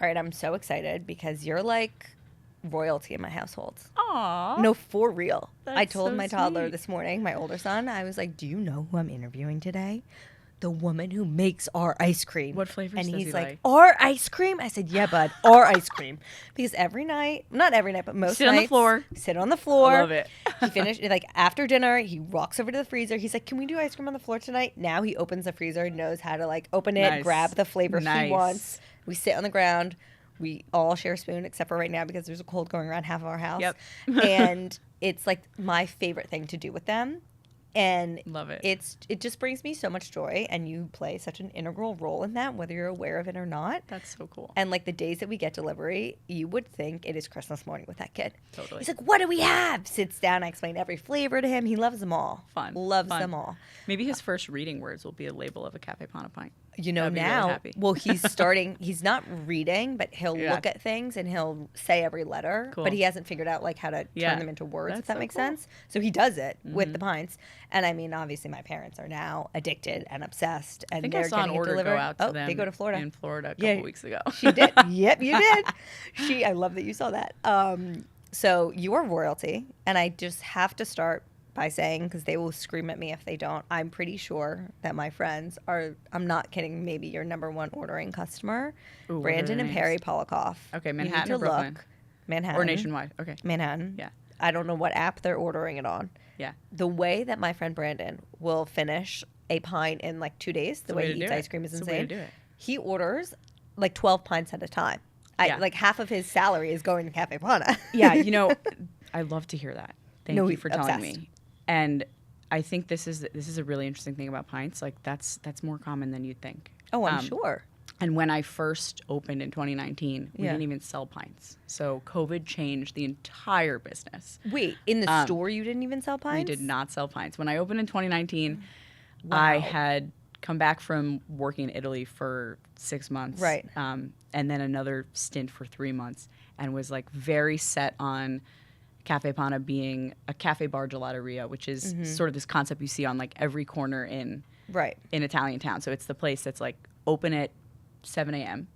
All right, I'm so excited because you're like royalty in my household. Aw. No, for real. I That's told so my toddler sweet. this morning, my older son, I was like, do you know who I'm interviewing today? The woman who makes our ice cream. What flavors and does he's he like, like? our ice cream? I said, yeah, bud, our ice cream. Because every night, not every night, but most Sit on the nights, floor. sit on the floor. I love it. He finished, like, after dinner, he walks over to the freezer. He's like, can we do ice cream on the floor tonight? Now he opens the freezer, knows how to, like, open it, Nice. grab the flavor Nice. he wants. We sit on the ground. We all share a spoon, except for right now because there's a cold going around half of our house. Yep. And it's, like, my favorite thing to do with them. And Love it. it just brings me so much joy, and you play such an integral role in that, whether you're aware of it or not. That's so cool. And like the days that we get delivery, you would think it is Christmas morning with that kid. Totally. He's like, what do we have? Sits down, I explain every flavor to him. He loves them all. Fun. Loves Fun. them all. Maybe his first reading words will be a label of a Café Pana pint. You know, I'd be really now, happy. well, he's starting, he's not reading, but he'll Yeah. look at things and he'll say every letter, Cool. but he hasn't figured out like how to Yeah. turn them into words, if That's that so makes cool. sense. So he does it with the pints. And I mean, obviously my parents are now addicted and obsessed, and I think they're I saw an getting it order delivered. go out to oh, them. they go to Florida. In Florida a Yeah. couple weeks ago. She did. Yep, you did. I love that you saw that. So you are royalty, and I just have to start by saying, because they will scream at me if they don't, I'm pretty sure that my friends are, I'm not kidding, maybe your number one ordering customer, Ooh, what are Brandon their and names? Perry Polikoff. Okay, You need Manhattan to or Brooklyn? look. Manhattan. Or nationwide. Okay. Manhattan. Yeah. I don't know what app they're ordering it on. Yeah. The way that my friend Brandon will finish a pint in like 2 days, the way he eats ice cream is It's the way to insane. do it. He orders like 12 pints at a time. Yeah. Like half of his salary is going to Café Pana. Yeah, you know, I love to hear that. Thank No, you for telling obsessed. me. And I think this is a really interesting thing about pints. Like that's more common than you'd think. Oh, I'm sure. And when I first opened in 2019, we Yeah. didn't even sell pints. So COVID changed the entire business. Wait, in the store you didn't even sell pints? We did not sell pints. When I opened in 2019, I Wow. had come back from working in Italy for 6 months. Right. And then another stint for 3 months, and was like very set on Café Pana being a cafe bar gelateria, which is sort of this concept you see on like every corner in Right. Italian town. So it's the place that's like open at 7 a.m.,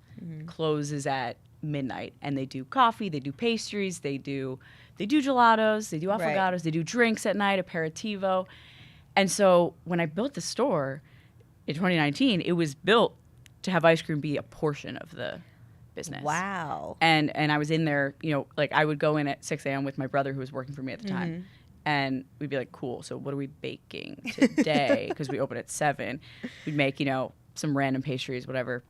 closes at midnight, and they do coffee, they do pastries, they do gelatos, they do affogatos, they do drinks at night, aperitivo. And so when I built the store in 2019, it was built to have ice cream be a portion of the business. Wow. And I was in there, you know, like I would go in at 6 a.m. with my brother who was working for me at the time. And we'd be like, cool, so what are we baking today? Because we open at 7. We'd make, you know, some random pastries, whatever.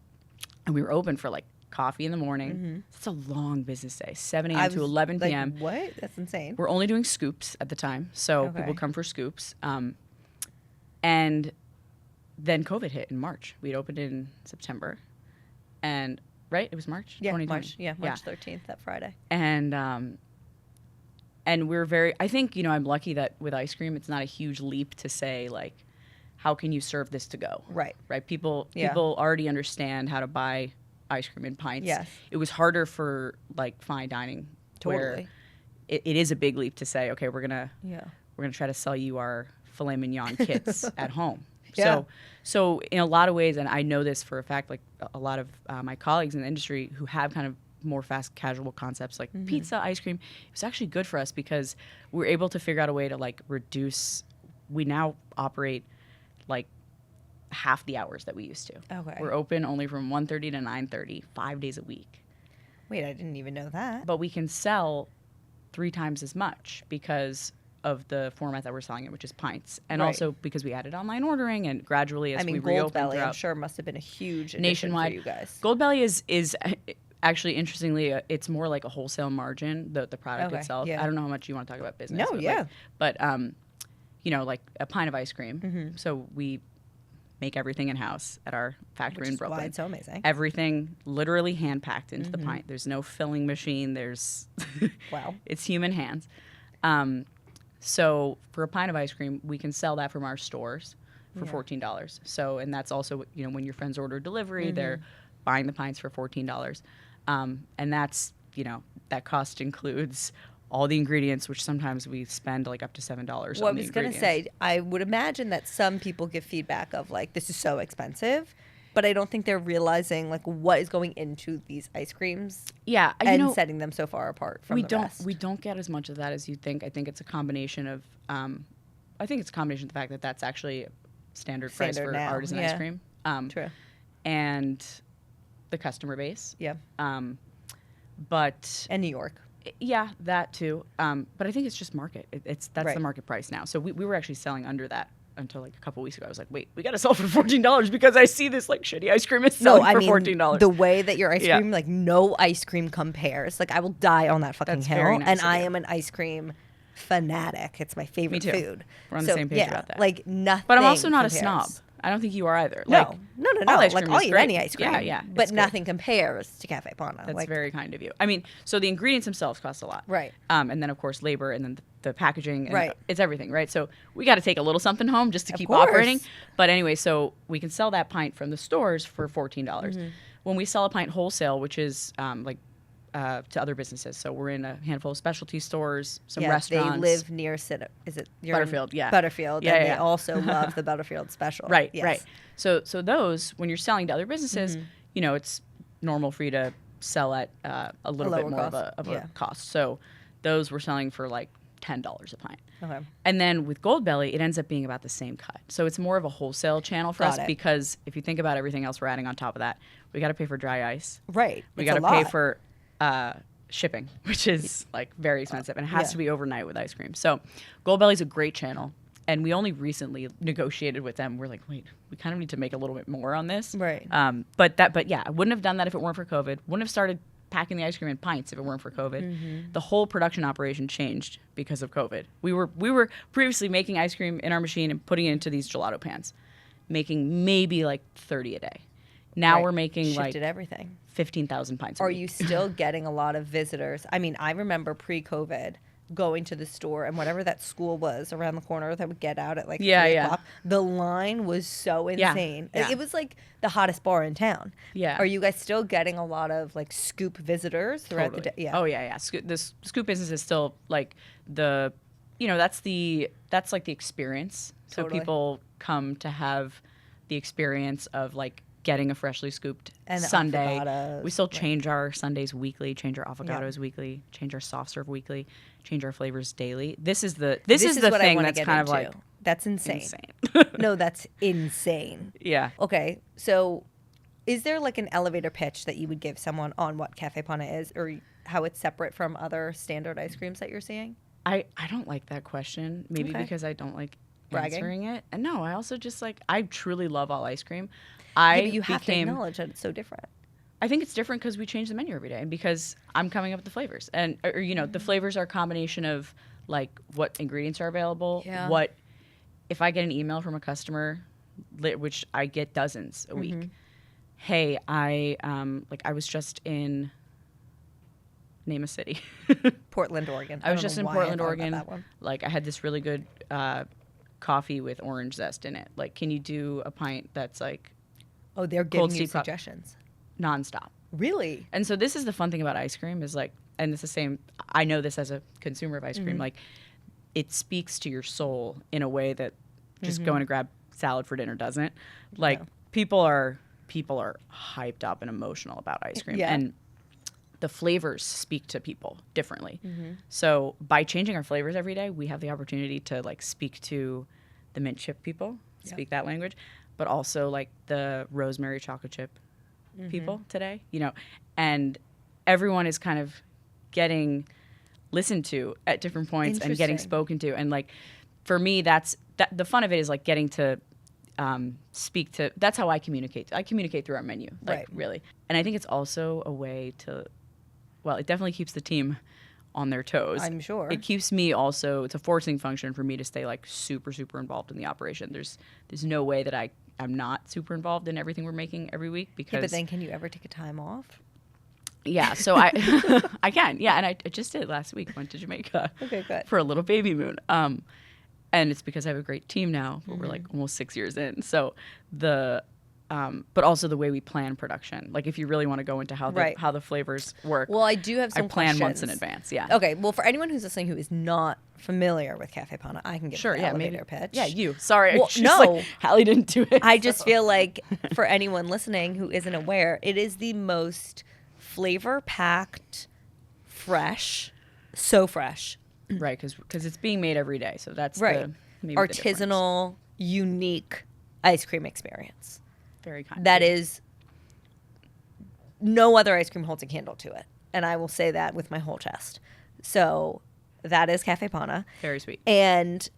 And we were open for like coffee in the morning. It's a long business day, 7 a.m. to 11 like, p.m. What? That's insane. We're only doing scoops at the time. So Okay. people come for scoops. And then COVID hit in March. We'd opened in September. And, right? It was March? Yeah, 2020. March. Yeah, March 13th, that Friday. And we're very, I think, you know, I'm lucky that with ice cream, it's not a huge leap to say, like, how can you serve this to go? Right. Right. People Yeah. already understand how to buy ice cream in pints. Yes. It was harder for like fine dining. Where Totally. it is a big leap to say, okay, we're gonna try to sell you our filet mignon kits at home. Yeah. So in a lot of ways, and I know this for a fact, like a lot of my colleagues in the industry who have kind of more fast casual concepts like pizza, ice cream, it was actually good for us because we're able to figure out a way to like reduce. We now operate like half the hours that we used to. Okay. We're open only from 1:30 to 9:30, 5 days a week. Wait, I didn't even know that. But we can sell 3 times as much because of the format that we're selling it, which is pints. And Right. also because we added online ordering and gradually as I mean, we Gold reopened Belly, I'm throughout sure, must have been a huge addition nationwide. for you guys. Gold Belly is actually, interestingly, it's more like a wholesale margin, the product Okay, itself. yeah. I don't know how much you want to talk about business. No, but yeah. But, you know, like a pint of ice cream. So we make everything in-house at our factory Which in is why Brooklyn. it's so amazing. Everything literally hand-packed into the pint. There's no filling machine. There's Wow. It's human hands. So for a pint of ice cream, we can sell that from our stores for $14. So, and that's also, you know, when your friends order delivery, they're buying the pints for $14. And that's, you know, that cost includes all the ingredients, which sometimes we spend like up to $7 Well, I on the was going to ingredients. say, I would imagine that some people give feedback of like, this is so expensive. but I don't think they're realizing like what is going into these ice creams. Yeah, and setting them so far apart from the rest. We don't get as much of that as you think. I think it's a combination of of the fact that that's actually standard price for now. artisan ice cream. True. And the customer base. Yeah. And New York. Yeah, that too. But I think it's just market. That's the market price now. So we were actually selling under that until like a couple weeks ago. I was like, wait, we got to sell for $14 because I see this like shitty ice cream is selling for $14. The way that your ice cream, like no ice cream compares. Like I will die on that fucking hill. Nice and I am an ice cream fanatic. It's my favorite food. We're on the same page about that. Like nothing. But I'm also not compares. a snob. I don't think you are either. No, like, no. All ice like cream I'll is eat great. any ice cream. Yeah. But nothing compares to Café Pana. That's like, very kind of you. I mean, so the ingredients themselves cost a lot. Right. And then, of course, labor and then the packaging. And right. It's everything, right? So we got to take a little something home just to keep course. operating. But anyway, so we can sell that pint from the stores for $14. Mm-hmm. When we sell a pint wholesale, which is to other businesses. So we're in a handful of specialty stores, some restaurants. They live near is it Butterfield, yeah. Butterfield, yeah, and yeah. they also love the Butterfield special. Right, yes. right. So those, when you're selling to other businesses, you know, it's normal for you to sell at a little bit more of a cost. So those we're selling for like $10 a pint. Okay. And then with Gold Belly, it ends up being about the same cut. So it's more of a wholesale channel for us because if you think about everything else we're adding on top of that, we got to pay for dry ice. Right. We got to pay for shipping, which is like very expensive, and it has to be overnight with ice cream. So Gold Belly's a great channel, and we only recently negotiated with them. We're like, wait, we kind of need to make a little bit more on this. Right. But yeah, I wouldn't have done that if it weren't for COVID. Wouldn't have started packing the ice cream in pints if it weren't for COVID. Mm-hmm. The whole production operation changed because of COVID. We were previously making ice cream in our machine and putting it into these gelato pans, making maybe like 30 a day. Now we're making shifted everything. 15,000 pints. Are you still getting a lot of visitors? I mean, I remember pre-COVID going to the store and whatever that school was around the corner that would get out at like 3 o'clock. The line was so insane. Yeah. It was like the hottest bar in town. Yeah. Are you guys still getting a lot of like scoop visitors throughout the day? Yeah. Oh yeah. The scoop business is still like that's like the experience. So people come to have the experience of like getting a freshly scooped and sundae. Avocados. We still change our sundaes weekly, change our avocados weekly, change our soft serve weekly, change our flavors daily. This is the thing that's kind of like that's insane. No, that's insane. Yeah. Okay, so is there like an elevator pitch that you would give someone on what Café Pana is, or how it's separate from other standard ice creams that you're seeing? I don't like that question. Maybe because I don't like answering it. And no, I also just like I truly love all ice cream. But you have to acknowledge that it's so different. I think it's different because we change the menu every day, and because I'm coming up with the flavors, and the flavors are a combination of like what ingredients are available. Yeah. What if I get an email from a customer, which I get dozens a week. Hey, I was just in name a city. Portland, Oregon. I was just in Portland, Oregon. Like I had this really good coffee with orange zest in it. Like, can you do a pint that's like they're giving you suggestions. Nonstop. Really? And so this is the fun thing about ice cream is like, and it's the same, I know this as a consumer of ice cream, like it speaks to your soul in a way that just going to grab salad for dinner doesn't. Like people are hyped up and emotional about ice cream. Yeah. And the flavors speak to people differently. So by changing our flavors every day, we have the opportunity to like speak to the mint chip people, speak that language, but also like the rosemary chocolate chip people today, and everyone is kind of getting listened to at different points and getting spoken to. And like, for me, the fun of it is like getting to speak to, that's how I communicate. I communicate through our menu, like really. And I think it's also a way to, well, it definitely keeps the team on their toes. I'm sure. It keeps me also, it's a forcing function for me to stay like super, super involved in the operation. There's no way that I'm not super involved in everything we're making every week because. Yeah, but then can you ever take a time off? Yeah, so I can, and I just did last week. Went to Jamaica. Okay, good. For a little baby moon. And it's because I have a great team now, but we're like almost 6 years in. So but also the way we plan production. Like if you really want to go into how the flavors work. Well, I do have some plan questions. months in advance. Yeah. Okay. Well, for anyone who's listening who is not familiar with Café Panna, I can give an elevator pitch. Yeah, you. Sorry. Well, no. Like, Hallie didn't do it. I just feel like for anyone listening who isn't aware, it is the most flavor-packed, fresh, so fresh. Right, because it's being made every day. So that's right. maybe artisanal, unique ice cream experience. Very kind. That is, no other ice cream holds a candle to it. And I will say that with my whole chest. So that is Café Pana. Very sweet. And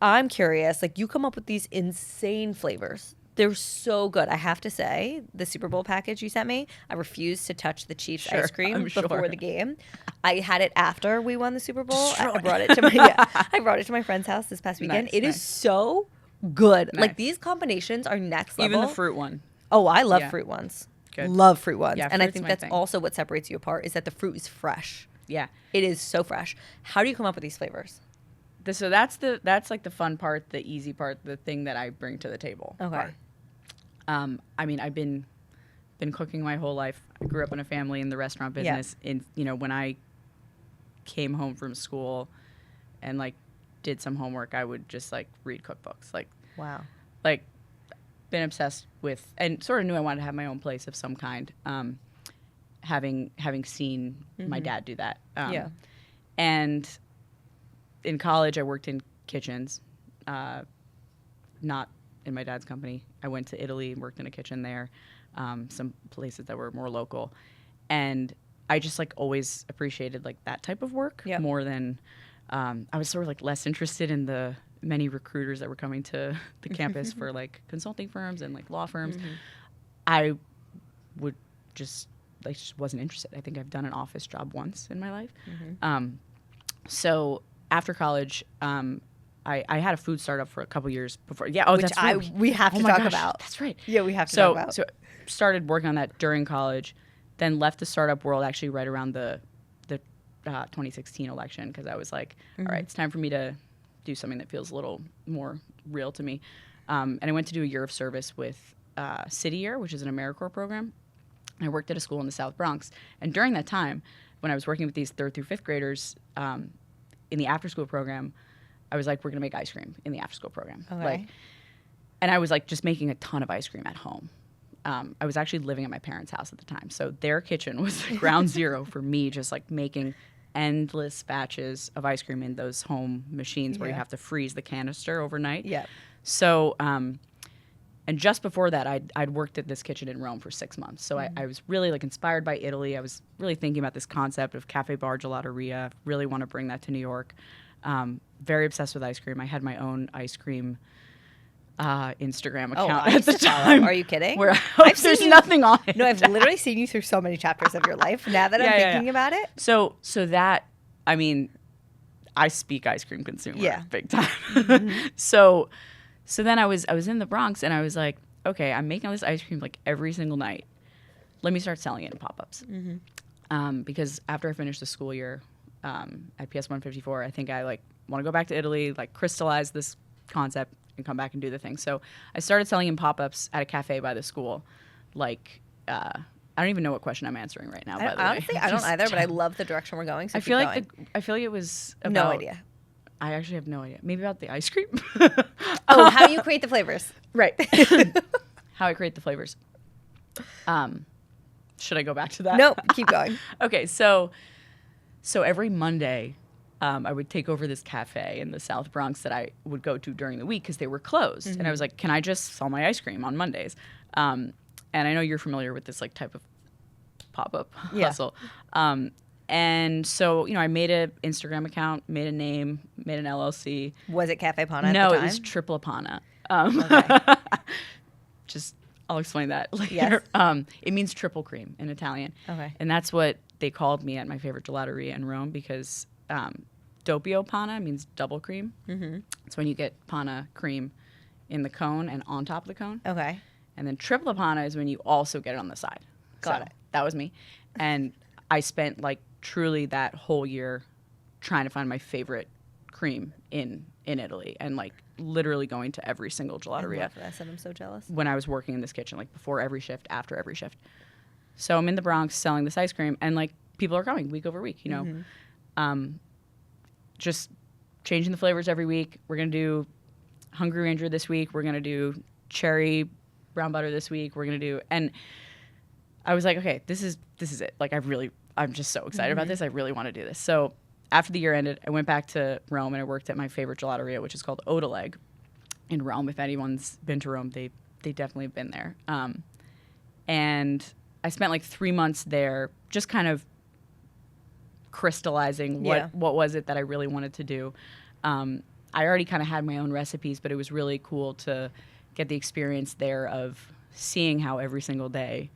I'm curious, like you come up with these insane flavors. They're so good. I have to say, the Super Bowl package you sent me, I refused to touch the Chiefs ice cream before the game. I had it after we won the Super Bowl. I brought it to my friend's house this past weekend. It is so good. Nice. Like these combinations are next level. Even the fruit one. Oh, I love fruit ones. Good. Love fruit ones. Yeah, and I think that's also what separates you apart is that the fruit is fresh. Yeah. It is so fresh. How do you come up with these flavors? So that's like the fun part, the easy part, the thing that I bring to the table. Okay. I mean, I've been cooking my whole life. I grew up in a family in the restaurant business. When I came home from school and like did some homework, I would just like read cookbooks. Like, wow. Like, been obsessed with, and sort of knew I wanted to have my own place of some kind. Having seen my dad do that. And in college, I worked in kitchens, not in my dad's company. I went to Italy and worked in a kitchen there, some places that were more local. And I just like always appreciated like that type of work more than, I was sort of like less interested in the many recruiters that were coming to the campus for like consulting firms and like law firms. I would just wasn't interested. I think I've done an office job once in my life. So after college, I had a food startup for a couple years before. Yeah, we have to talk about. That's right. Yeah, we have to talk about. So started working on that during college, then left the startup world actually right around the 2016 election because I was like, all right, it's time for me to do something that feels a little more real to me. And I went to do a year of service with City Year, which is an AmeriCorps program. I worked at a school in the South Bronx. And during that time, when I was working with these 3rd through 5th graders in the after-school program, I was like, we're going to make ice cream in the after-school program. Okay. And I was like just making a ton of ice cream at home. I was actually living at my parents' house at the time. So their kitchen was ground zero for me, just like making endless batches of ice cream in those home machines where you have to freeze the canister overnight. Yeah. So, and just before that, I'd worked at this kitchen in Rome for 6 months. So I was really like inspired by Italy. I was really thinking about this concept of cafe bar gelateria. Really want to bring that to New York. Very obsessed with ice cream. I had my own ice cream Instagram account at the time. Are you kidding? Where there's nothing on it. No, I've literally seen you through so many chapters of your life now that I'm thinking about it. So that, I mean, I speak ice cream consumer big time. So then I was in the Bronx and I was like, okay, I'm making all this ice cream like every single night. Let me start selling it in pop-ups. Because after I finished the school year at PS 154, I think I like want to go back to Italy, like crystallize this concept and come back and do the thing. So I started selling in pop-ups at a cafe by the school. Like, I don't even know what question I'm answering right now, by the way. Honestly, I don't either, but I love the direction we're going. So I feel like it was about, no idea. I actually have no idea. Maybe about the ice cream. How do you create the flavors? Right. How I create the flavors. Should I go back to that? No, keep going. Okay, so every Monday, I would take over this cafe in the South Bronx that I would go to during the week because they were closed. And I was like, can I just sell my ice cream on Mondays? And I know you're familiar with this like type of pop-up hustle. And so, I made an Instagram account, made a name, made an LLC. Was it Café Pana at the No, time? it was Triple Panna. Okay. I'll explain that later. Yes. It means triple cream in Italian. Okay. And that's what they called me at my favorite gelateria in Rome because doppio panna means double cream. It's when you get panna cream in the cone and on top of the cone. Okay. And then triple panna is when you also get it on the side. Got it. That was me. And I spent like truly that whole year trying to find my favorite cream in Italy, and like literally going to every single gelateria. I love this, and I'm so jealous. When I was working in this kitchen, like before every shift, after every shift. So I'm in the Bronx selling this ice cream, and like people are coming week over week, you know, just changing the flavors every week. We're going to do Hungry Ranger this week. We're going to do cherry brown butter this week. We're going to do, and I was like, okay, this is it. Like I'm just so excited about this. I really want to do this. So after the year ended, I went back to Rome and I worked at my favorite gelateria, which is called Odaleg in Rome. If anyone's been to Rome, they definitely have been there. And I spent like 3 months there just kind of crystallizing what was it that I really wanted to do. I already kind of had my own recipes, but it was really cool to get the experience there of seeing how every single day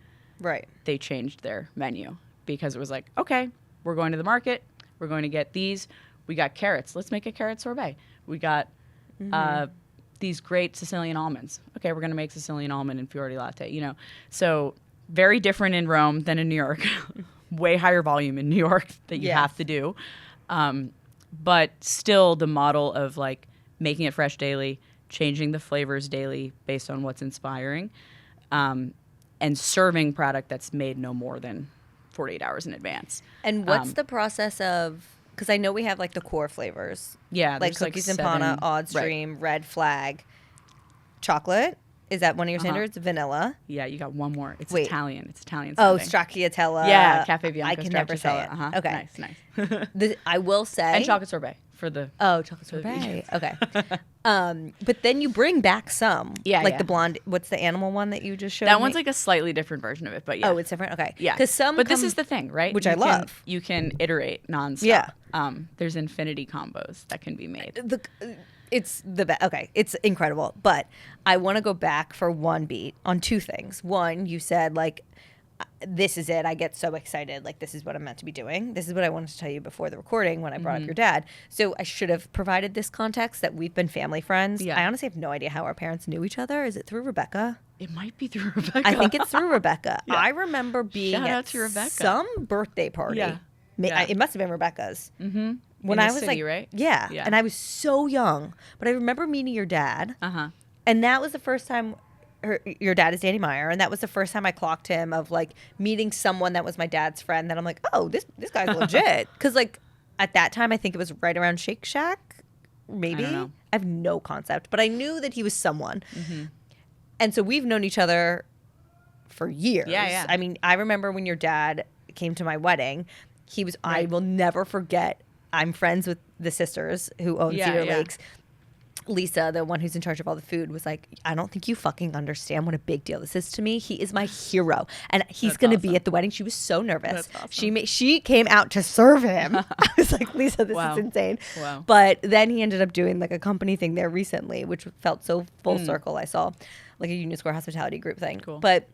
they changed their menu, because it was like, okay, we're going to the market, we're going to get these, we got carrots, let's make a carrot sorbet. We got these great Sicilian almonds. Okay, we're going to make Sicilian almond and fiordi latte, you know. So very different in Rome than in New York. Way higher volume in New York that you have to do. But still the model of like making it fresh daily, changing the flavors daily based on what's inspiring, and serving product that's made no more than 48 hours in advance. And what's the process of, because I know we have like the core flavors. Yeah. Like cookies and panna, odd stream, red flag, chocolate. Is that one of your standards? Vanilla. Yeah, you got one more. It's Italian. It's Italian Oh, sounding. Stracciatella. Yeah, Cafe Bianco. I can never say it. Uh-huh. Okay. Nice. I will say. And chocolate sorbet for the. Oh, chocolate sorbet. Okay. But then you bring back some. Yeah, like the blonde. What's the animal one that you just showed That me? one's like a slightly different version of it, but yeah. Oh, it's different? Okay. Yeah. Because some But this is the thing, right? Which I love. You can iterate nonstop. Yeah. There's infinity combos that can be made. It's the best. Okay, it's incredible. But I want to go back for one beat on two things. One, you said like, this is it. I get so excited. Like, this is what I'm meant to be doing. This is what I wanted to tell you before the recording when I brought up your dad. So I should have provided this context that we've been family friends. Yeah. I honestly have no idea how our parents knew each other. Is it through Rebecca? It might be through Rebecca. I think it's through Rebecca. Yeah. I remember being Shout at out to Rebecca. some birthday party. Yeah. It must have been Rebecca's. Mm-hmm. When In I the was city, like, right? Yeah. Yeah. And I was so young. But I remember meeting your dad. Uh-huh. And that was the first time, your dad is Danny Meyer, and that was the first time I clocked him of like meeting someone that was my dad's friend that I'm like, oh, this guy's legit. Because like at that time, I think it was right around Shake Shack, maybe. I don't know. I have no concept, but I knew that he was someone. Mm-hmm. And so we've known each other for years. Yeah. I mean, I remember when your dad came to my wedding, he was, I will never forget, I'm friends with the sisters who own Cedar Lakes. Lisa, the one who's in charge of all the food, was like, I don't think you fucking understand what a big deal this is to me. He is my hero. And he's going to be at the wedding. She was so nervous. That's awesome. She came out to serve him. I was like, Lisa, this is insane. Wow. But then he ended up doing like a company thing there recently, which felt so full circle. I saw like a Union Square hospitality group thing. Cool. But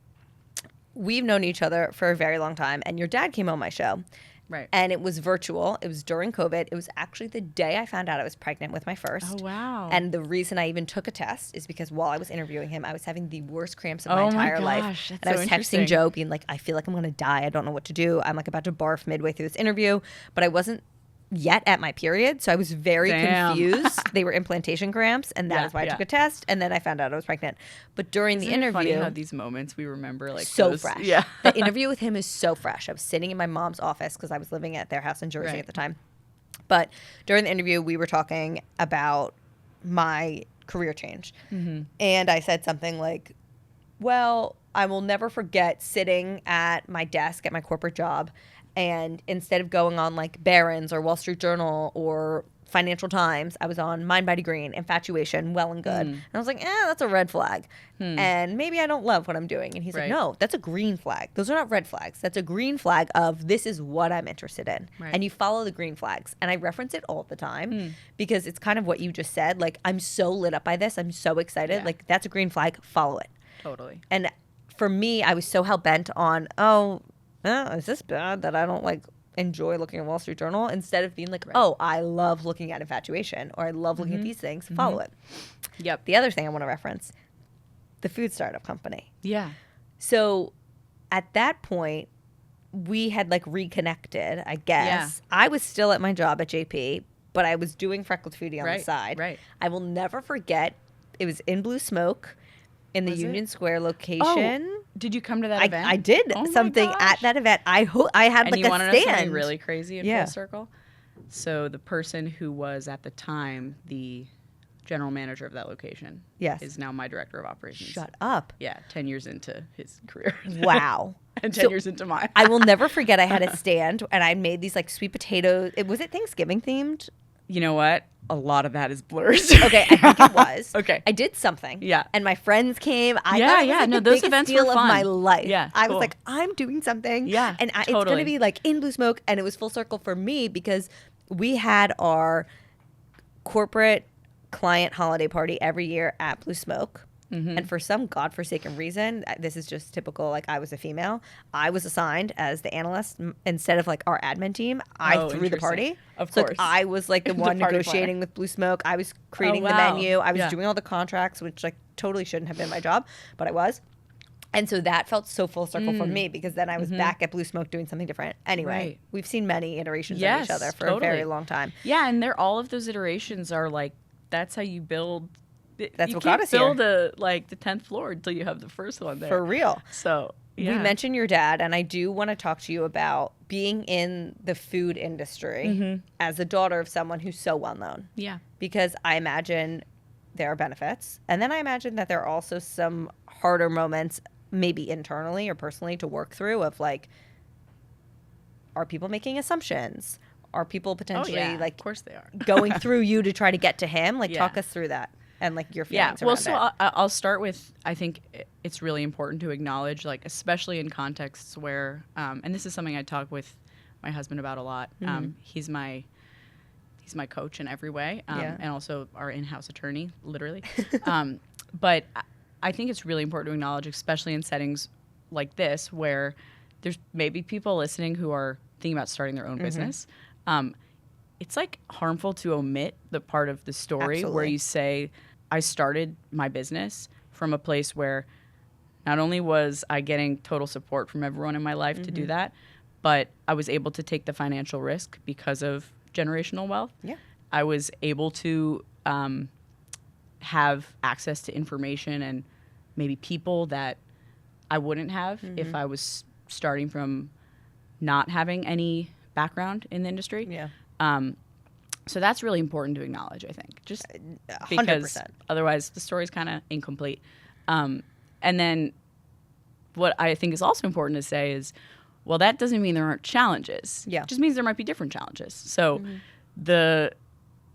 we've known each other for a very long time. And your dad came on my show. Right. And it was virtual. It was during COVID. It was actually the day I found out I was pregnant with my first. Oh, wow. And the reason I even took a test is because while I was interviewing him, I was having the worst cramps of my entire life. And I was texting Joe being like, I feel like I'm going to die. I don't know what to do. I'm like about to barf midway through this interview. But I wasn't yet at my period. So I was very confused. They were implantation cramps. And that is why I took a test. And then I found out I was pregnant. But during the interview. Funny how these moments we remember like so fresh. Yeah. The interview with him is so fresh. I was sitting in my mom's office because I was living at their house in Jersey at the time. But during the interview, we were talking about my career change. Mm-hmm. And I said something like, well, I will never forget sitting at my desk at my corporate job, and instead of going on like Barron's or Wall Street Journal or Financial Times, I was on Mind Body Green, Infatuation, Well and Good. And I was like, that's a red flag. And maybe I don't love what I'm doing. And he's like, no, that's a green flag. Those are not red flags. That's a green flag of this is what I'm interested in. Right. And you follow the green flags. And I reference it all the time because it's kind of what you just said. Like, I'm so lit up by this. I'm so excited. Yeah. Like, that's a green flag. Follow it. Totally. And for me, I was so hell-bent on, is this bad that I don't like enjoy looking at Wall Street Journal, instead of being like, I love looking at Infatuation, or I love looking at these things, follow it. Yep. The other thing I want to reference, the food startup company. Yeah. So at that point, we had like reconnected, I guess. Yeah. I was still at my job at JP, but I was doing freckled foodie on the side. Right. I will never forget. It was in Blue Smoke in the Union Square location. Oh, did you come to that event? I did something at that event. I had and like you a want to know stand. something really crazy in full circle? So the person who was at the time the general manager of that location is now my director of operations. Shut up. Yeah, 10 years into his career. Wow. And 10 years into mine. I will never forget I had a stand and I made these like sweet potatoes. Was it Thanksgiving themed? You know what? A lot of that is blurred. Okay, I think it was. Okay. I did something. Yeah. And my friends came. I thought it was like the those biggest events deal were fun. of my life. Yeah, I was like, I'm doing something. Yeah, and it's going to be like in Blue Smoke. And it was full circle for me because we had our corporate client holiday party every year at Blue Smoke. Mm-hmm. And for some godforsaken reason, this is just typical, like I was a female, I was assigned as the analyst instead of like our admin team. I threw the party. Of course. Like, I was like the one negotiating with Blue Smoke. I was creating the menu. I was doing all the contracts, which like totally shouldn't have been my job, but I was. And so that felt so full circle for me because then I was back at Blue Smoke doing something different. Anyway, we've seen many iterations of each other for a very long time. Yeah, and all of those iterations are like, that's how you build. That's you what got us here. You can't build the 10th floor until you have the first one there. For real. So, yeah. We mentioned your dad, and I do want to talk to you about being in the food industry as a daughter of someone who's so well known. Yeah. Because I imagine there are benefits. And then I imagine that there are also some harder moments, maybe internally or personally, to work through of like, are people making assumptions? Are people potentially like, of course they are, going through you to try to get to him? Like, talk us through that. And like your feelings around it. I'll start with, I think it's really important to acknowledge, like especially in contexts where, and this is something I talk with my husband about a lot. He's my coach in every way, and also our in-house attorney, literally. But I think it's really important to acknowledge, especially in settings like this, where there's maybe people listening who are thinking about starting their own business. It's like harmful to omit the part of the story where you say, I started my business from a place where not only was I getting total support from everyone in my life to do that, but I was able to take the financial risk because of generational wealth. Yeah. I was able to have access to information and maybe people that I wouldn't have if I was starting from not having any background in the industry. Yeah. So that's really important to acknowledge, I think, just because 100%. Otherwise the story's kind of incomplete. And then what I think is also important to say is, well, that doesn't mean there aren't challenges. Yeah. It just means there might be different challenges. So the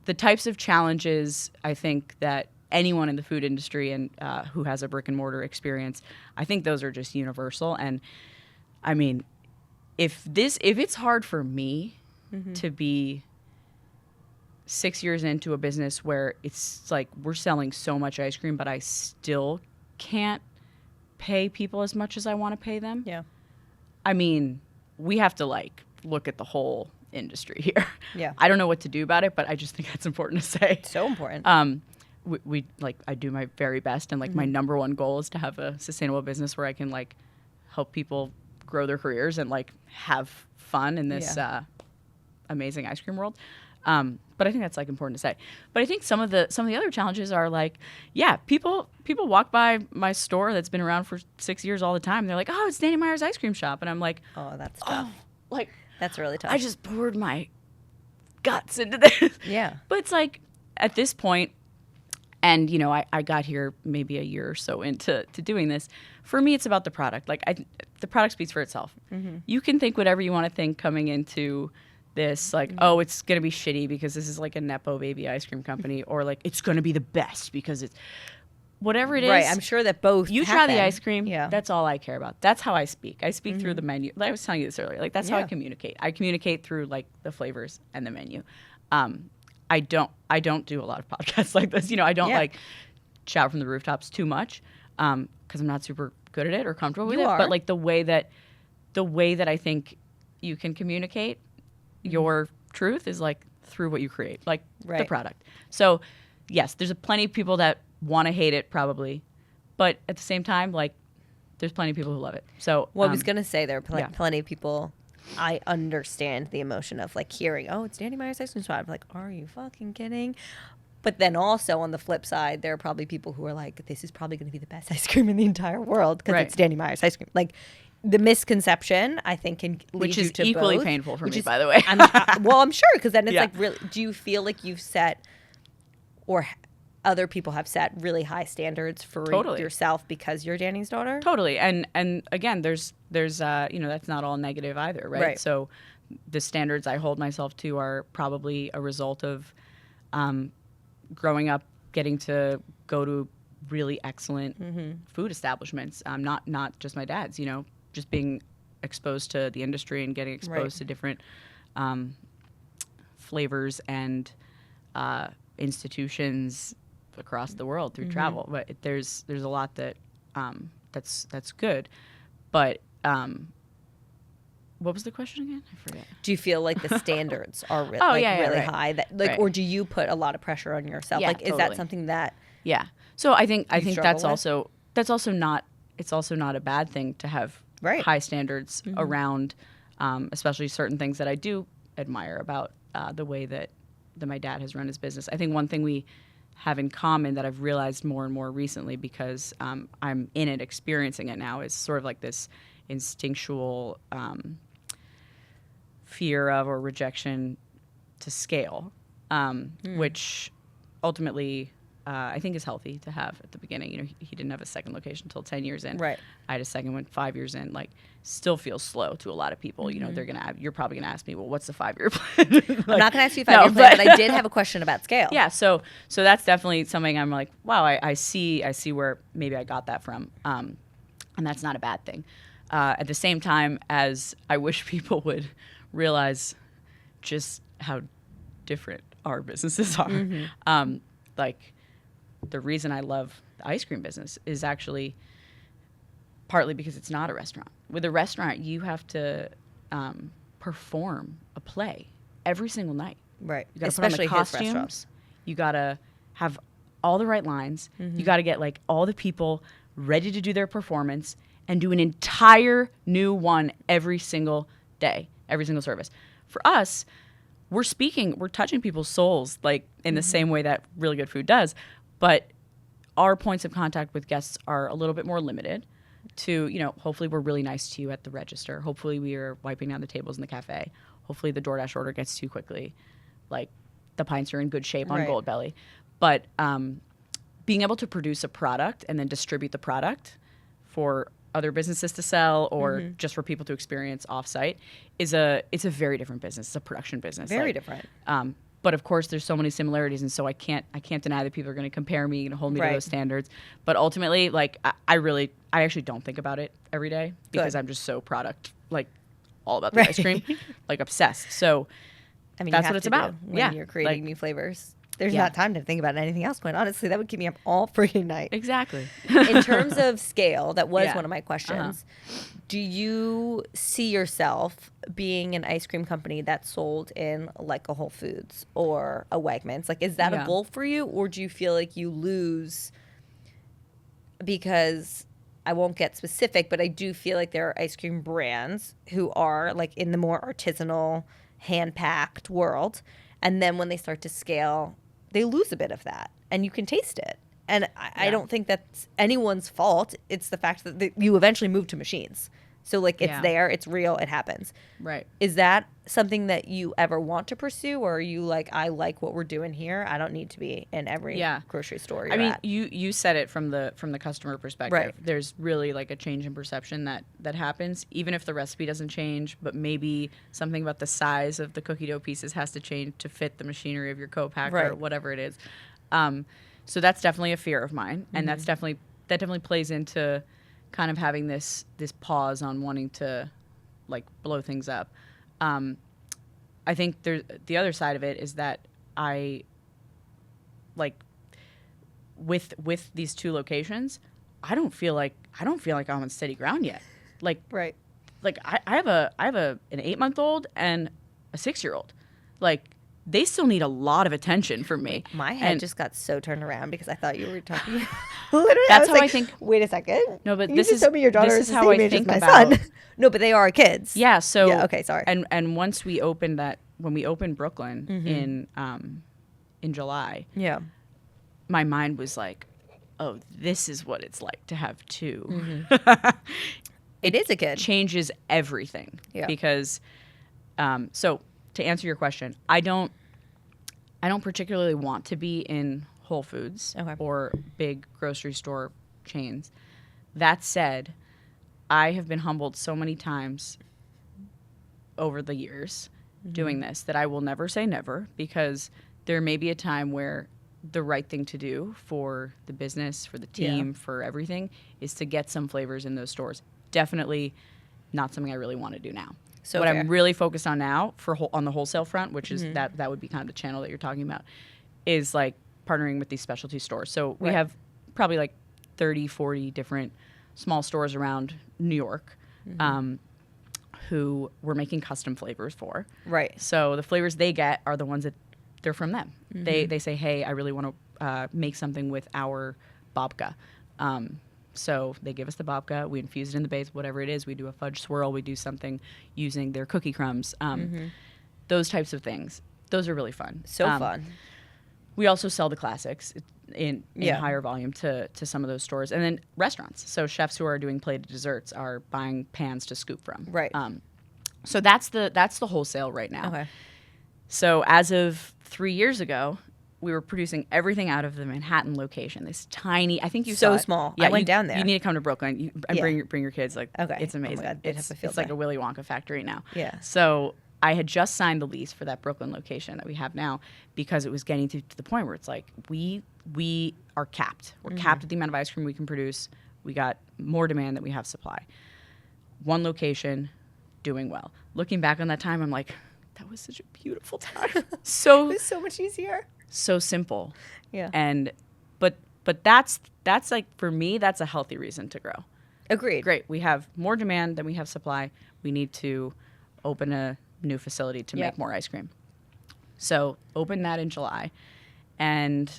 types of challenges I think that anyone in the food industry and who has a brick and mortar experience, I think those are just universal. And I mean, if it's hard for me to be 6 years into a business where it's like we're selling so much ice cream, but I still can't pay people as much as I want to pay them. Yeah. I mean, we have to like look at the whole industry here. Yeah. I don't know what to do about it, but I just think that's important to say. So important. We like, I do my very best, and like my number one goal is to have a sustainable business where I can like help people grow their careers and like have fun in this amazing ice cream world. But I think that's like important to say. But I think some of the other challenges are like, people walk by my store that's been around for 6 years all the time. And they're like, oh, it's Danny Meyer's ice cream shop, and I'm like, oh, that's tough. Like that's really tough. I just poured my guts into this. Yeah. But it's like at this point, and you know, I got here maybe a year or so into doing this. For me, it's about the product. Like the product speaks for itself. You can think whatever you want to think coming into this, like, oh, it's going to be shitty because this is like a Nepo baby ice cream company, or like it's going to be the best because it's whatever it is. Right. I'm sure that both you happen. Try the ice cream. Yeah. That's all I care about. That's how I speak. I speak through the menu. I was telling you this earlier. Like that's how I communicate. I communicate through like the flavors and the menu. I don't do a lot of podcasts like this. You know, I don't like shout from the rooftops too much because I'm not super good at it or comfortable with it. But like the way that I think you can communicate your truth is like through what you create, like the product. So yes, there's plenty of people that want to hate it probably, but at the same time, like there's plenty of people who love it. So I was going to say there are plenty of people I understand the emotion of like hearing, oh, it's Danny Meyer's ice cream spot. I'm like, are you fucking kidding? But then also on the flip side, there are probably people who are like, this is probably going to be the best ice cream in the entire world because it's Danny Meyer's ice cream. Like the misconception, I think, can lead which you is to equally both, painful for me, is, by the way. well, I'm sure, because then it's Yeah. like, really, do you feel like you've set, or other people have set really high standards for Totally. yourself because you're Danny's daughter? Totally. And again, there's that's not all negative either, right? So the standards I hold myself to are probably a result of growing up, getting to go to really excellent food establishments. Not just my dad's, just being exposed to the industry and getting exposed to different flavors and institutions across the world through travel. But there's a lot that that's good. But what was the question again? I forget. Do you feel like the standards are really high? That or do you put a lot of pressure on yourself? Yeah, like, is that something that? Yeah. So I think that's struggle also not a bad thing to have high standards around, especially certain things that I do admire about the way that my dad has run his business. I think one thing we have in common that I've realized more and more recently, because I'm in it, experiencing it now, is sort of like this instinctual fear of or rejection to scale, which ultimately I think is healthy to have at the beginning. He didn't have a second location until 10 years in. Right. I had a second one 5 years in. Like, still feels slow to a lot of people. You're probably gonna ask me, well, what's the 5-year plan? Like, I'm not gonna ask you a 5-year plan, but I did have a question about scale. Yeah. So that's definitely something I'm like, wow, I see where maybe I got that from, and that's not a bad thing. At the same time, as I wish people would realize just how different our businesses are. Like, the reason I love the ice cream business is actually partly because it's not a restaurant. With a restaurant, you have to perform a play every single night. Right. You got to Especially put on the his restaurants. costumes. You got to have all the right lines. You got to get like all the people ready to do their performance and do an entire new one every single day, every single service. For us, we're touching people's souls like in the same way that really good food does, but our points of contact with guests are a little bit more limited to, hopefully we're really nice to you at the register. Hopefully we are wiping down the tables in the cafe. Hopefully the DoorDash order gets to you quickly. Like, the pints are in good shape on Goldbelly. But being able to produce a product and then distribute the product for other businesses to sell or just for people to experience offsite it's a very different business. It's a production business. Very different. But of course, there's so many similarities, and so I can't deny that people are going to compare me and hold me to those standards. But ultimately, like, I actually don't think about it every day because I'm just so product, like, all about the ice cream, like, obsessed. So I mean, that's what it's about. When you're creating new flavors. There's not time to think about anything else, quite honestly. That would keep me up all freaking night. Exactly. In terms of scale, that was one of my questions. Do you see yourself being an ice cream company that's sold in like a Whole Foods or a Wegmans? Like, is that a goal for you, or do you feel like you lose? Because I won't get specific, but I do feel like there are ice cream brands who are like in the more artisanal, hand-packed world. And then when they start to scale, they lose a bit of that, and you can taste it. And I don't think that's anyone's fault. It's the fact that you eventually move to machines. So, like, it's there, it's real, it happens. Right. Is that something that you ever want to pursue, or are you like, I like what we're doing here. I don't need to be in every grocery store you're at. You said it from the customer perspective. Right. There's really like a change in perception that happens, even if the recipe doesn't change, but maybe something about the size of the cookie dough pieces has to change to fit the machinery of your co-packer or whatever it is. So that's definitely a fear of mine, and that definitely plays into kind of having this pause on wanting to like blow things up. I think the other side of it is that I like with these two locations, I don't feel like I'm on steady ground yet. Like like I have an 8-month-old and a 6-year-old. Like, they still need a lot of attention from me. My head just got so turned around because I thought you were talking. Literally, That's I was how I think. Wait a second. No, but you this just is told me your daughter this is is the how same I age as think my about. son. No, but they are kids. Yeah. So okay, sorry. And once we opened when we opened Brooklyn in July, my mind was like, oh, this is what it's like to have two. It is a kid. Changes everything. Yeah. Because, so to answer your question, I don't particularly want to be in Whole Foods or big grocery store chains. That said, I have been humbled so many times over the years doing this that I will never say never, because there may be a time where the right thing to do for the business, for the team, for everything is to get some flavors in those stores. Definitely not something I really want to do now. So what I'm really focused on now on the wholesale front, which is that would be kind of the channel that you're talking about, is like partnering with these specialty stores. So we have probably like 30, 40 different small stores around New York who we're making custom flavors for. Right. So the flavors they get are the ones that they're from them. They say, hey, I really want to make something with our babka. So they give us the babka, we infuse it in the base, whatever it is. We do a fudge swirl, we do something using their cookie crumbs. Those types of things. Those are really fun. So fun. We also sell the classics in higher volume to some of those stores. And then restaurants. So chefs who are doing plated desserts are buying pans to scoop from. Right. So that's the wholesale right now. Okay. So as of 3 years ago, we were producing everything out of the Manhattan location. This tiny, I think you saw it. So small. Yeah, I went down there. You need to come to Brooklyn and bring your kids. Like, it's amazing. Oh my God, it's like a Willy Wonka factory now. Yeah. So I had just signed the lease for that Brooklyn location that we have now because it was getting to the point where it's like we are capped. We're capped at the amount of ice cream we can produce. We got more demand than we have supply. One location, doing well. Looking back on that time, I'm like, that was such a beautiful time. It was so much easier. So simple. Yeah. And but that's like, for me, that's a healthy reason to grow. Agreed. Great. We have more demand than we have supply. We need to open a new facility to make more ice cream. So opened that in July, and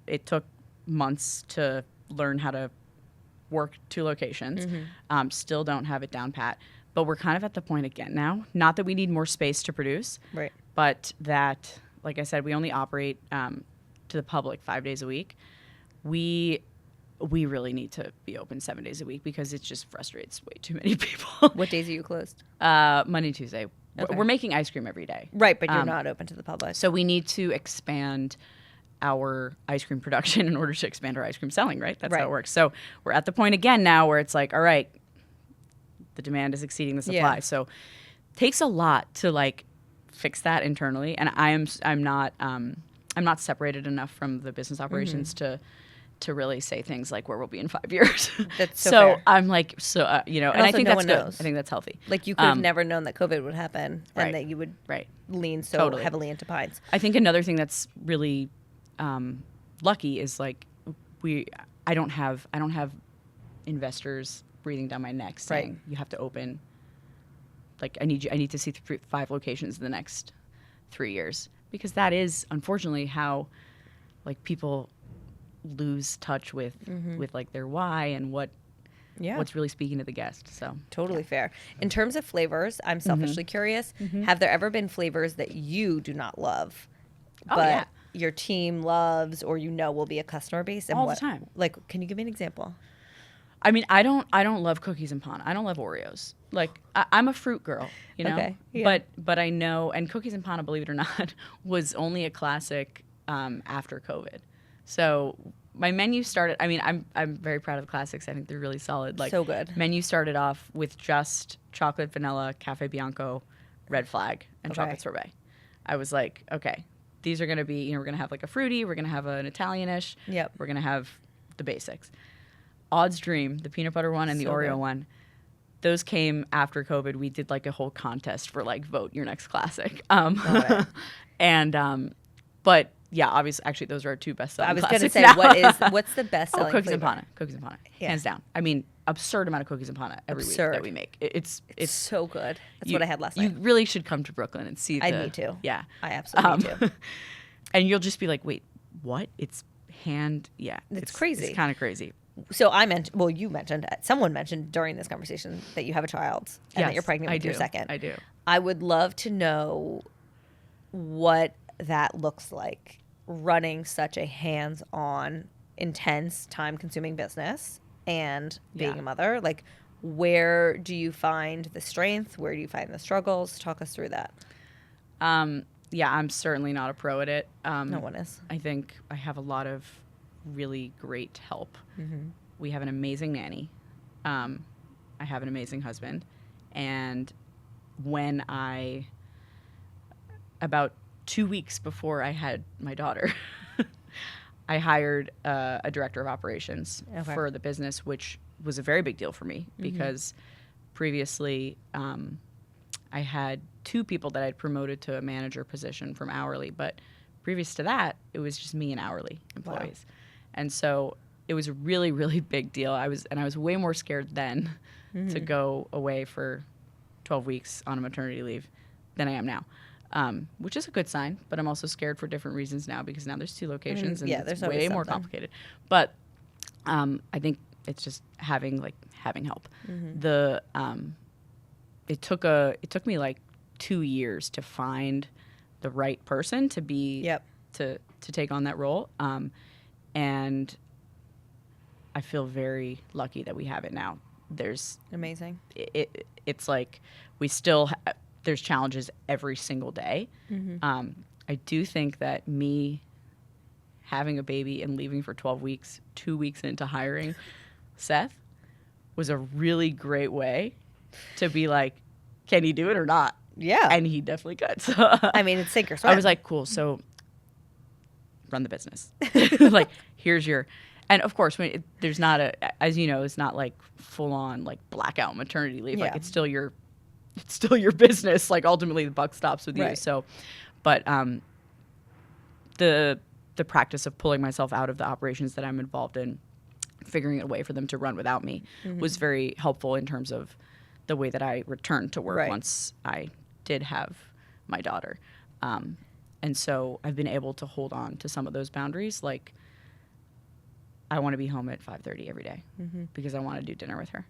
it took months to learn how to work 2 locations. Still don't have it down pat. But we're kind of at the point again now. Not that we need more space to produce, right? But that, like I said, we only operate to the public 5 days a week. We really need to be open 7 days a week because it just frustrates way too many people. What days are you closed? Monday, Tuesday. Okay. We're making ice cream every day. Right, but you're not open to the public. So we need to expand our ice cream production in order to expand our ice cream selling, right? That's how it works. So we're at the point again now where it's like, all right, the demand is exceeding the supply. Yeah. So it takes a lot to like fix that internally. And I'm not separated enough from the business operations to really say things like where we'll be in 5 years. That's so fair. I'm like, and I think that's good. Knows. I think that's healthy. Like you could have never known that COVID would happen and that you would lean so heavily into pints. I think another thing that's really lucky is like I don't have investors breathing down my neck saying you have to open. Like I need to see 5 locations in the next 3 years, because that is unfortunately how like people lose touch with like their why and what's really speaking to the guest. So totally fair. In terms of flavors, I'm selfishly curious. Have there ever been flavors that you do not love, but your team loves, or will be a customer base? And all the time. Like, can you give me an example? I mean, I don't love cookies and Pana. I don't love Oreos. Like, I'm a fruit girl, you know? Okay. Yeah. But I know, and cookies and Pana, believe it or not, was only a classic after COVID. So my menu started, I mean, I'm very proud of the classics. I think they're really solid. Like, so good. Menu started off with just chocolate, vanilla, Cafe Bianco, red flag, and chocolate sorbet. I was like, okay, these are going to be, we're going to have like a fruity, we're going to have an Italianish, we're going to have the basics. Odd's Dream, the peanut butter one and the Oreo one, those came after COVID. We did like a whole contest for like vote your next classic. But yeah, obviously, actually, those are our 2 best selling classics. I was going to say, what's the best selling cookies flavor? and Pana. Cookies and Pana, hands down. I mean, absurd amount of cookies and panna every week that we make. It's so good. That's what I had last night. You really should come to Brooklyn and see. I need to. Yeah, I absolutely need to. And you'll just be like, wait, what? It's hand. Yeah, it's crazy. It's kind of crazy. So someone mentioned during this conversation that you have a child and that you're pregnant with your second. I do. I would love to know what that looks like, running such a hands-on, intense, time-consuming business and being a mother. Like, where do you find the strength? Where do you find the struggles? Talk us through that. Yeah, I'm certainly not a pro at it. No one is. I think I have a lot of really great help. Mm-hmm. We have an amazing nanny. I have an amazing husband. And when about 2 weeks before I had my daughter, I hired a director of operations for the business, which was a very big deal for me because previously I had 2 people that I'd promoted to a manager position from hourly, but previous to that, it was just me and hourly employees. Wow. And so it was a really, really big deal. I was way more scared then to go away for 12 weeks on a maternity leave than I am now. Which is a good sign, but I'm also scared for different reasons now because now there's 2 locations and it's way more complicated. But I think it's just having help. It took me like 2 years to find the right person to be to take on that role, and I feel very lucky that we have it now. There's amazing. It's like we still. There's challenges every single day. I do think that me having a baby and leaving for 12 weeks, 2 weeks into hiring Seth, was a really great way to be like, can he do it or not? Yeah. And he definitely could. So, I mean, it's sink or swim. I was like, cool, so run the business. Like, here's your... And of course, there's not as you know, it's not like full on like blackout maternity leave. Like it's still your business. Like ultimately the buck stops with you. So, but the practice of pulling myself out of the operations that I'm involved in, figuring a way for them to run without me was very helpful in terms of the way that I returned to work once I did have my daughter. And so I've been able to hold on to some of those boundaries. Like, I want to be home at 5:30 every day because I want to do dinner with her.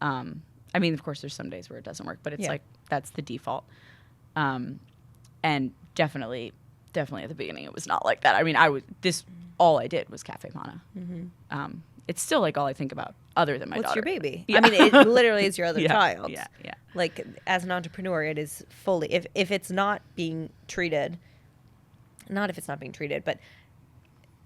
I mean, of course, there's some days where it doesn't work, but it's like that's the default. And definitely at the beginning, it was not like that. I mean, all I did was Caffé Pana. It's still like all I think about other than my daughter. What's your baby? Yeah. I mean, it literally is your other child. Yeah. Like, as an entrepreneur, it is fully, if it's not being treated, but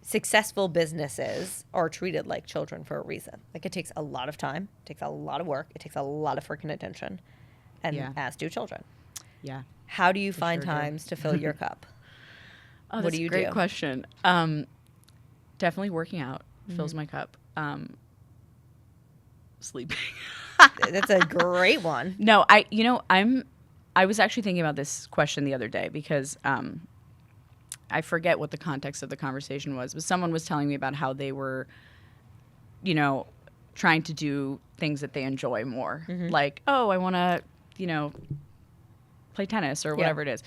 successful businesses are treated like children for a reason. Like, it takes a lot of time, it takes a lot of work, it takes a lot of freaking attention, and as do children. Yeah. How do you find times to fill your cup? What do you do? Great question. Definitely working out fills my cup. Sleeping. That's a great one. No, I was actually thinking about this question the other day because I forget what the context of the conversation was, but someone was telling me about how they were, trying to do things that they enjoy more. Like, oh, I want to, play tennis or whatever it is.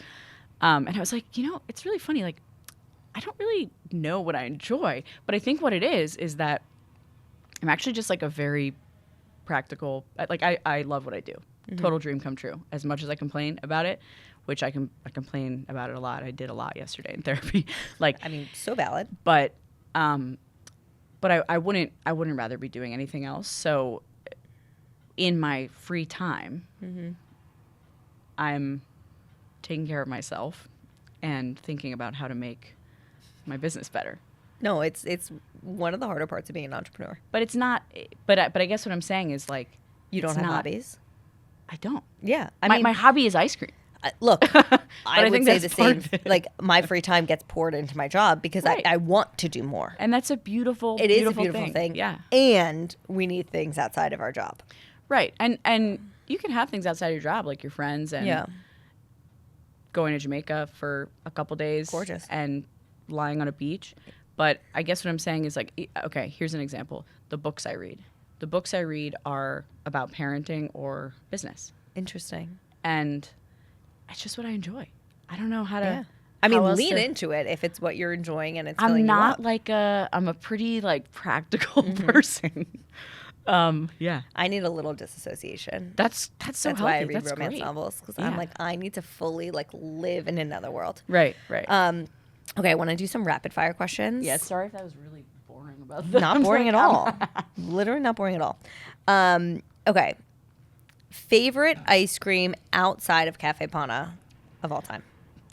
And I was like, it's really funny. Like, I don't really know what I enjoy, but I think what it is that I'm actually just like a very practical, like I love what I do. Total dream come true. As much as I complain about it, which I complain about it a lot. I did a lot yesterday in therapy. Like, I mean, so valid. But I wouldn't rather be doing anything else. So in my free time, I'm taking care of myself and thinking about how to make my business better. No, it's one of the harder parts of being an entrepreneur. But it's not. But I guess what I'm saying is, like, you don't have hobbies. I don't. Yeah, I mean, my hobby is ice cream. Look, I would say the same. Like, my free time gets poured into my job because I want to do more. And that's a beautiful, it is a beautiful thing. Yeah. And we need things outside of our job. Right. And you can have things outside your job, like your friends and going to Jamaica for a couple days. Gorgeous. And lying on a beach. But I guess what I'm saying is, like, okay, here's an example. The books I read. the books I read are about parenting or business. Interesting. And it's just what I enjoy. I don't know how to. Yeah. I mean, how else lean to- into it if it's what you're enjoying and it's I'm filling you not up. like I'm a pretty like practical person. Yeah. I need a little disassociation. That's so That's healthy. why I read That's romance great. novels, because Yeah. I'm like, I need to fully like live in another world. Right. Okay, I want to do some rapid fire questions. Yeah, sorry if that was really boring about that. Not boring at all. Literally not boring at all. Okay. Favorite ice cream outside of Café Pana of all time?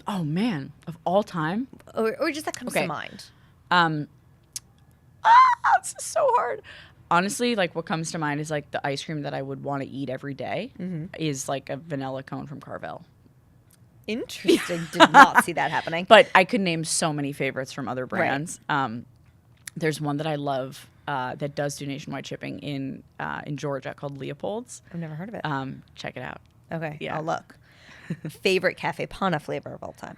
Oh man, of all time. Or just that comes Okay. to mind. This is so hard. Honestly, like what comes to mind is like the ice cream that I would want to eat every day is like a vanilla cone from Carvel. Interesting. Did not see that happening. But I could name so many favorites from other brands. There's one that I love that does do nationwide shipping in Georgia called Leopold's. I've never heard of it. Check it out. Okay, yeah. I'll look. Favorite Café Pana flavor of all time?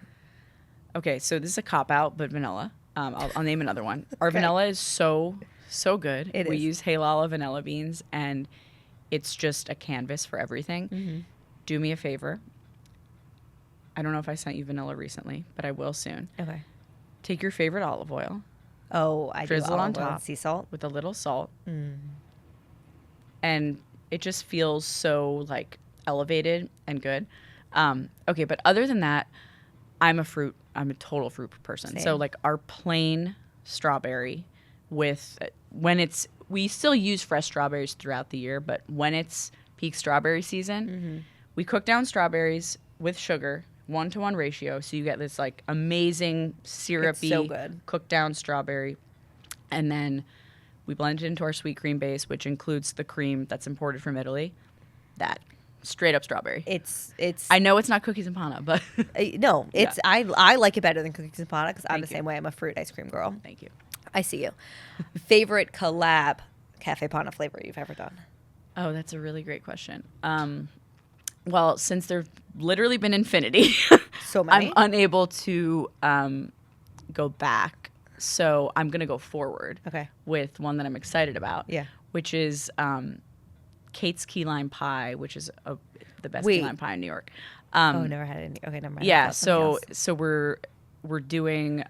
Okay, so this is a cop out, but vanilla. I'll name another one. Our vanilla is so good. It we is. use Halala vanilla beans, and it's just a canvas for everything. Do me a favor. I don't know if I sent you vanilla recently, but I will soon. Okay. Take your favorite olive oil Oh, I Drizzle do on olive oil and top. sea salt. with a little salt, and it just feels so like elevated and good. Okay, but other than that, I'm a total fruit person. So Same. like our plain strawberry with we still use fresh strawberries throughout the year, but when it's peak strawberry season, we cook down strawberries with sugar, 1-to-1 ratio, so you get this like amazing syrupy so good. cooked down strawberry, and then we blend it into our sweet cream base, which includes the cream that's imported from Italy. That straight up strawberry. It's I know it's not cookies and panna, but no, it's I like it better than cookies and Pana because I'm the Thank you. same way. I'm a fruit ice cream girl. thank you. I see you. Favorite collab Café Pana flavor you've ever done? Oh, that's a really great question. Well, since there've literally been infinity, So many. I'm unable to go back. So I'm going to go forward Okay. with one that I'm excited about. Yeah. Which is Kate's Key Lime Pie, which is the best Wait. key lime pie in New York. Oh, never had any. Okay, never mind. I Yeah, thought something so else. we're doing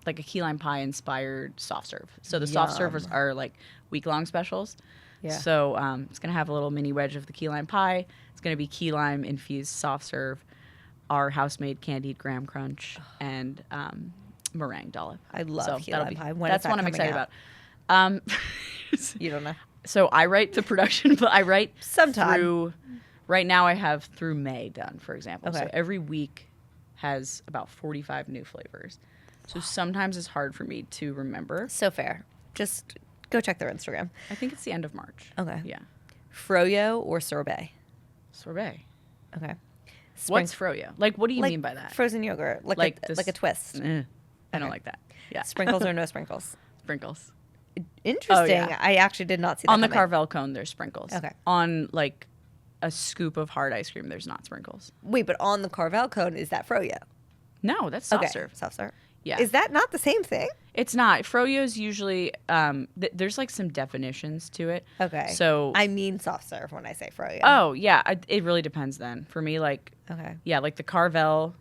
like a key lime pie inspired soft serve. So the soft servers Yum. are like week-long specials. Yeah. So it's gonna have a little mini wedge of the key lime pie. It's gonna be key lime infused soft serve, our house-made candied graham crunch, and meringue dollop. I love so key that'll lime be- pie. When That's is that one I'm coming excited out? about. You don't know. So I write the production, but I write Sometime. through. Right now, I have through May done, for example. So Okay. every week has about 45 new flavors. So sometimes it's hard for me to remember. So fair. Just go check their Instagram. I think it's the end of March. Okay. Yeah. Froyo or sorbet? Sorbet. Okay. What's froyo? Like, what do you like mean by that? Frozen yogurt, like Like a, this- like a twist. I don't Okay. like that. Yeah. Sprinkles or no sprinkles? Sprinkles. Interesting. yeah. I actually did not see that On the coming. Carvel cone, there's sprinkles. Okay. On like a scoop of hard ice cream, there's not sprinkles. Wait, but on the Carvel cone, is that froyo? No, that's soft Okay. serve. Soft serve. Yeah. Is that not the same thing? It's not. Froyo's usually there's like some definitions to it. Okay. So I mean soft serve when I say froyo. oh yeah, it really depends then. For me, like Okay. yeah, like the Carvel,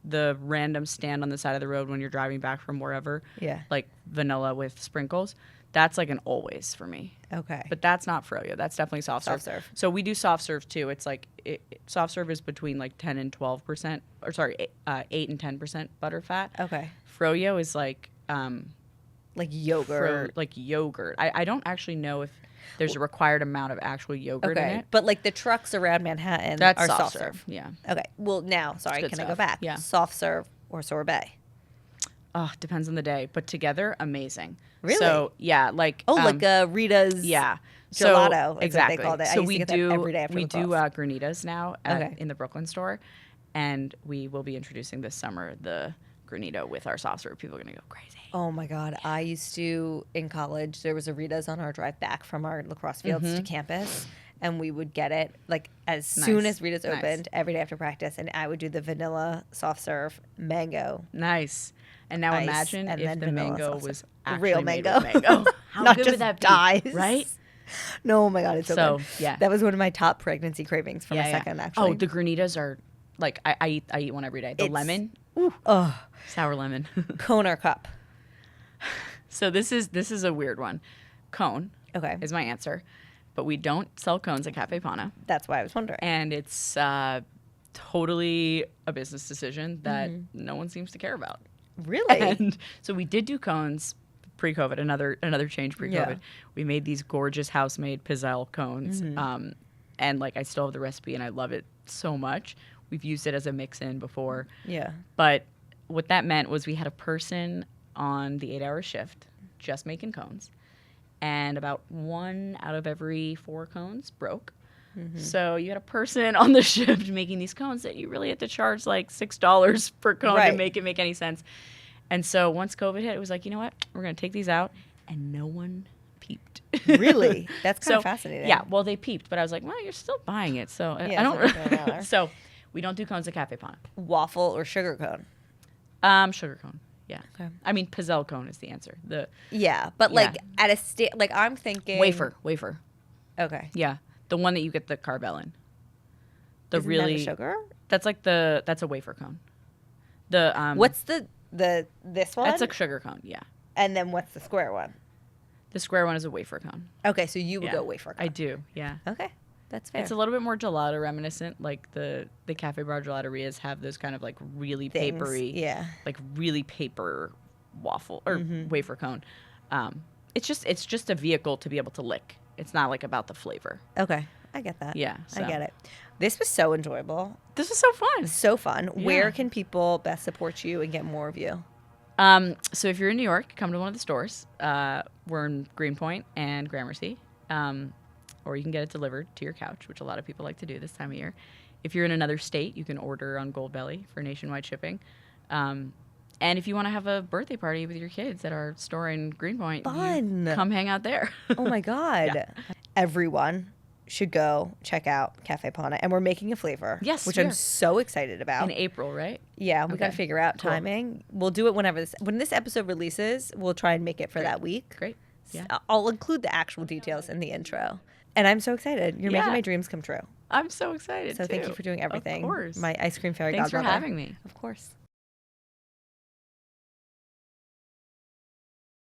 the random stand on the side of the road when you're driving back from wherever, Yeah. like vanilla with sprinkles. That's like an always for me. Okay. But that's not froyo. That's definitely soft serve. Soft serve. So we do soft serve too. It's like soft serve is between like 10 and 12%, or sorry, 8 and 10% butter fat. Okay. Froyo is like Like yogurt. like yogurt. I don't actually know if there's a required amount of actual yogurt in Okay. it. But like the trucks around Manhattan That's are soft serve. Yeah. Okay. Well, now, sorry, good can I go stuff. back? Yeah. Soft serve or sorbet? Oh, depends on the day, but together, amazing. Really? So yeah, like Oh, like yeah, Rita's So- gelato is what they exactly. called it. I So used to we get that do every day after we do lacrosse. granitas now Okay. in the Brooklyn store, and we will be introducing this summer the granito with our soft serve. People are gonna go crazy. Oh my God. I used to, in college, there was a Rita's on our drive back from our lacrosse fields to campus. And we would get it like as soon Nice. as Rita's Nice. opened every day after practice. And I would do the vanilla soft serve mango. Nice. And now ice, imagine and if then the vanilla mango salsa. was Real actually made mango. with mango. How Not good just would that be? dyes. Right? No, oh my God, it's so So, good. yeah. That was one of my top pregnancy cravings for my second, actually. Oh, the granitas are like I eat one every day. The lemon, sour lemon. Cone or cup? So this is a weird one. Cone Okay. is my answer, but we don't sell cones at Café Pana, That's why I was wondering. and it's totally a business decision that no one seems to care about. Really? And so we did do cones pre-COVID. Another change pre-COVID. Yeah. We made these gorgeous house-made pizzelle cones, and like I still have the recipe, and I love it so much. We've used it as a mix-in before. Yeah. But what that meant was we had a person on the 8-hour shift just making cones, and about 1 out of every 4 cones broke. So you had a person on the shift making these cones that you really had to charge like $6 per cone to make it make any sense. And so once COVID hit, it was like, you know what? We're going to take these out, and no one peeped. Really? That's kind of So, fascinating. Yeah, well, they peeped, but I was like, well, you're still buying it, so Yeah, I don't. so it doesn't matter. So we don't do cones at Café Pana. Waffle or sugar cone? Sugar cone. Yeah. Okay. I mean, pizzelle cone is the answer. The Yeah, but like at a state, like I'm thinking wafer. Okay. Yeah, the one that you get the carbell in. The Isn't really that a sugar? That's like that's a wafer cone. The What's the this one? That's a sugar cone. Yeah. And then what's the square one? The square one is a wafer cone. Okay, so you would Yeah. go wafer cone. I do. Yeah. Okay, that's fair. It's a little bit more gelato reminiscent. Like the Cafe Bar gelaterias have those kind of like really Things. papery, Yeah. like really paper waffle or wafer cone. It's just a vehicle to be able to lick. It's not like about the flavor. Okay, I get that. Yeah, I so. get it. This was so enjoyable. This was so fun. So fun. Yeah. Where can people best support you and get more of you? So if you're in New York, come to one of the stores. We're in Greenpoint and Gramercy. Or you can get it delivered to your couch, which a lot of people like to do this time of year. If you're in another state, you can order on Goldbelly for nationwide shipping. And if you want to have a birthday party with your kids at our store in Greenpoint, Fun. come hang out there. Oh my God. Yeah. Everyone should go check out Café Pana. And we're making a flavor. Yes, Which we I'm are. so excited about. In April, right? Yeah, we got to Okay. figure out Cool. timing. We'll do it when this episode releases, we'll try and make it for that week. Great. Yeah. I'll include the actual details in the intro. And I'm so excited. You're making Yeah. my dreams come true. I'm so excited. So thank too. you for doing everything. Of course. My ice cream fairy Thanks for godmother. having me. Of course.